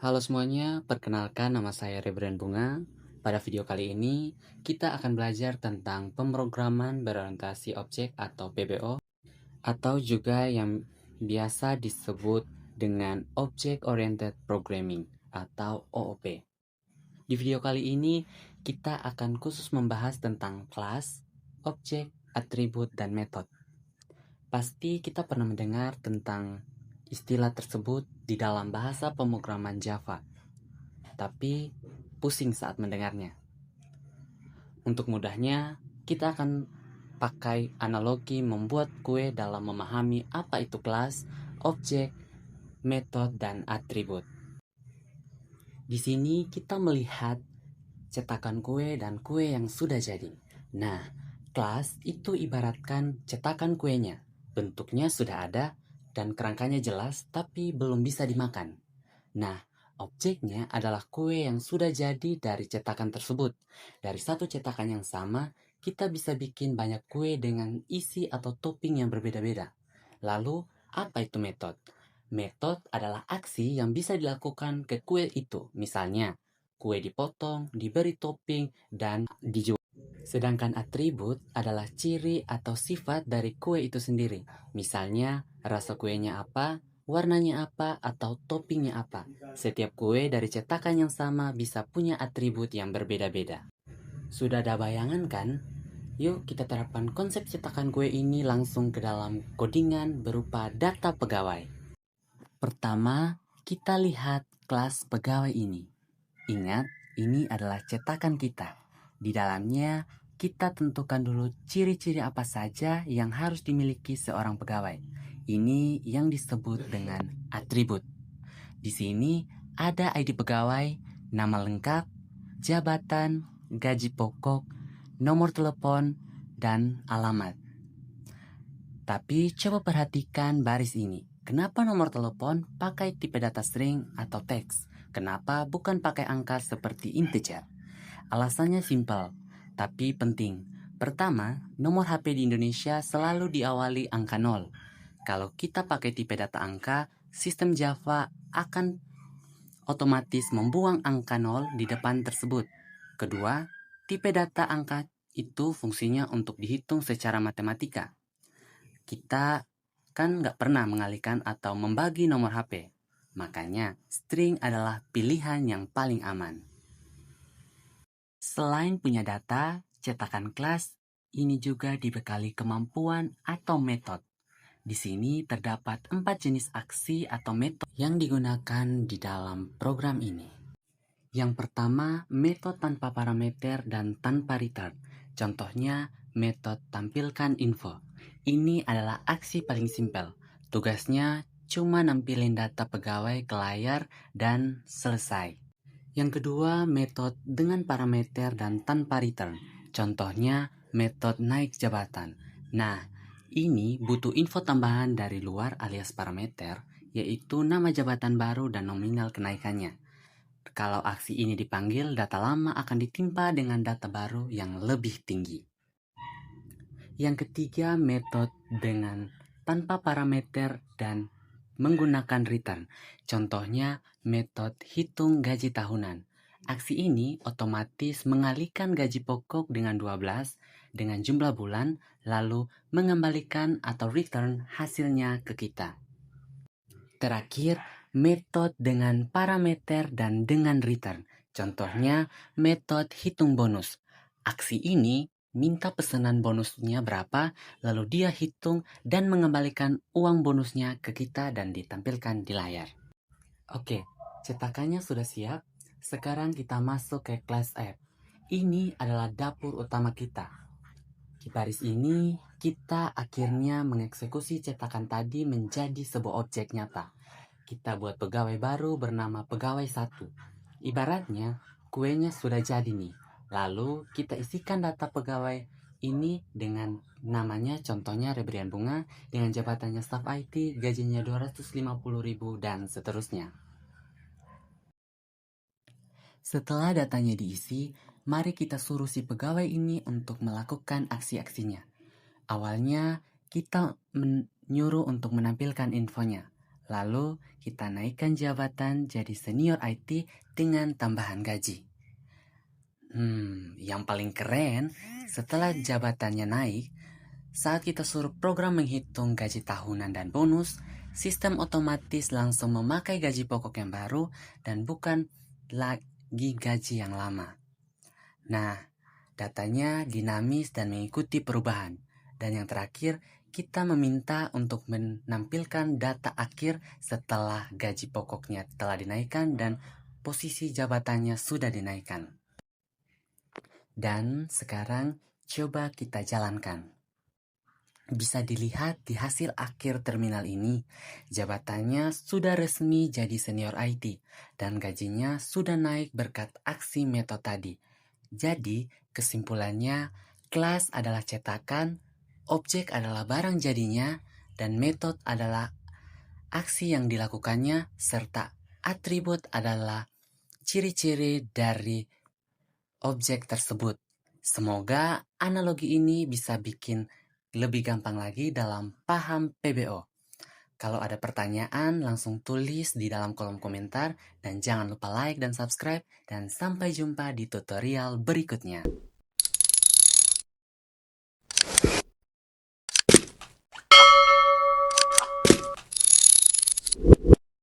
Halo semuanya, perkenalkan nama saya Rebren Bunga. Pada video kali ini, kita akan belajar tentang pemrograman berorientasi objek atau PBO, atau juga yang biasa disebut dengan Object Oriented Programming atau OOP. Di video kali ini, kita akan khusus membahas tentang kelas, objek, atribut, dan metode. Pasti kita pernah mendengar tentang istilah tersebut di dalam bahasa pemrograman Java, tapi pusing saat mendengarnya. Untuk mudahnya, kita akan pakai analogi membuat kue dalam memahami apa itu kelas, objek, metode, dan atribut. Di sini kita melihat cetakan kue dan kue yang sudah jadi. Nah, kelas itu ibaratkan cetakan kuenya. Bentuknya sudah ada dan kerangkanya jelas tapi belum bisa dimakan. Nah, objeknya adalah kue yang sudah jadi dari cetakan tersebut. Dari satu cetakan yang sama, kita bisa bikin banyak kue dengan isi atau topping yang berbeda-beda. Lalu, apa itu metode? Metode adalah aksi yang bisa dilakukan ke kue itu. Misalnya, kue dipotong, diberi topping, dan dijual. Sedangkan atribut adalah ciri atau sifat dari kue itu sendiri. Misalnya, rasa kuenya apa, warnanya apa, atau toppingnya apa. Setiap kue dari cetakan yang sama bisa punya atribut yang berbeda-beda. Sudah ada bayangan kan? Yuk kita terapkan konsep cetakan kue ini langsung ke dalam codingan berupa data pegawai. Pertama, kita lihat kelas pegawai ini. Ingat, ini adalah cetakan kita. Di dalamnya, kita tentukan dulu ciri-ciri apa saja yang harus dimiliki seorang pegawai. Ini yang disebut dengan atribut. Di sini ada ID pegawai, nama lengkap, jabatan, gaji pokok, nomor telepon, dan alamat. Tapi coba perhatikan baris ini. Kenapa nomor telepon pakai tipe data string atau teks? Kenapa bukan pakai angka seperti integer? Alasannya simpel, tapi penting. Pertama, nomor HP di Indonesia selalu diawali angka 0. Kalau kita pakai tipe data angka, sistem Java akan otomatis membuang angka 0 di depan tersebut. Kedua, tipe data angka itu fungsinya untuk dihitung secara matematika. Kita kan nggak pernah mengalihkan atau membagi nomor HP. Makanya, string adalah pilihan yang paling aman. Selain punya data, cetakan kelas ini juga dibekali kemampuan atau metode. Di sini terdapat 4 jenis aksi atau metode yang digunakan di dalam program ini. Yang pertama, metode tanpa parameter dan tanpa return. Contohnya, metode tampilkan info. Ini adalah aksi paling simpel. Tugasnya cuma nampilin data pegawai ke layar dan selesai. Yang kedua, metode dengan parameter dan tanpa return. Contohnya, metode naik jabatan. Nah, ini butuh info tambahan dari luar alias parameter, yaitu nama jabatan baru dan nominal kenaikannya. Kalau aksi ini dipanggil, data lama akan ditimpa dengan data baru yang lebih tinggi. Yang ketiga, metode dengan tanpa parameter dan menggunakan return. Contohnya, metode hitung gaji tahunan. Aksi ini otomatis mengalihkan gaji pokok dengan 12 dengan jumlah bulan, lalu mengembalikan atau return hasilnya ke kita. Terakhir, metode dengan parameter dan dengan return. Contohnya, metode hitung bonus. Aksi ini minta pesanan bonusnya berapa, lalu dia hitung dan mengembalikan uang bonusnya ke kita dan ditampilkan di layar. Oke, cetakannya sudah siap. Sekarang kita masuk ke kelas app. Ini adalah dapur utama kita. Di baris ini, kita akhirnya mengeksekusi cetakan tadi menjadi sebuah objek nyata. Kita buat pegawai baru bernama pegawai 1. Ibaratnya, kuenya sudah jadi nih. Lalu kita isikan data pegawai ini dengan namanya, contohnya Rebrian Bunga, dengan jabatannya staf IT, gajinya 250.000 dan seterusnya. Setelah datanya diisi, mari kita suruh si pegawai ini untuk melakukan aksi-aksinya. Awalnya kita menyuruh untuk menampilkan infonya. Lalu kita naikkan jabatan jadi senior IT dengan tambahan gaji. Yang paling keren, setelah jabatannya naik, saat kita suruh program menghitung gaji tahunan dan bonus, sistem otomatis langsung memakai gaji pokok yang baru dan bukan lagi gaji yang lama. Nah, datanya dinamis dan mengikuti perubahan. Dan yang terakhir, kita meminta untuk menampilkan data akhir setelah gaji pokoknya telah dinaikkan dan posisi jabatannya sudah dinaikkan. Dan sekarang coba kita jalankan. Bisa dilihat di hasil akhir terminal ini, jabatannya sudah resmi jadi senior IT dan gajinya sudah naik berkat aksi metode tadi. Jadi, kesimpulannya, kelas adalah cetakan, objek adalah barang jadinya, dan metode adalah aksi yang dilakukannya, serta atribut adalah ciri-ciri dari objek tersebut. Semoga analogi ini bisa bikin lebih gampang lagi dalam paham PBO. Kalau ada pertanyaan, langsung tulis di dalam kolom komentar dan jangan lupa like dan subscribe dan sampai jumpa di tutorial berikutnya.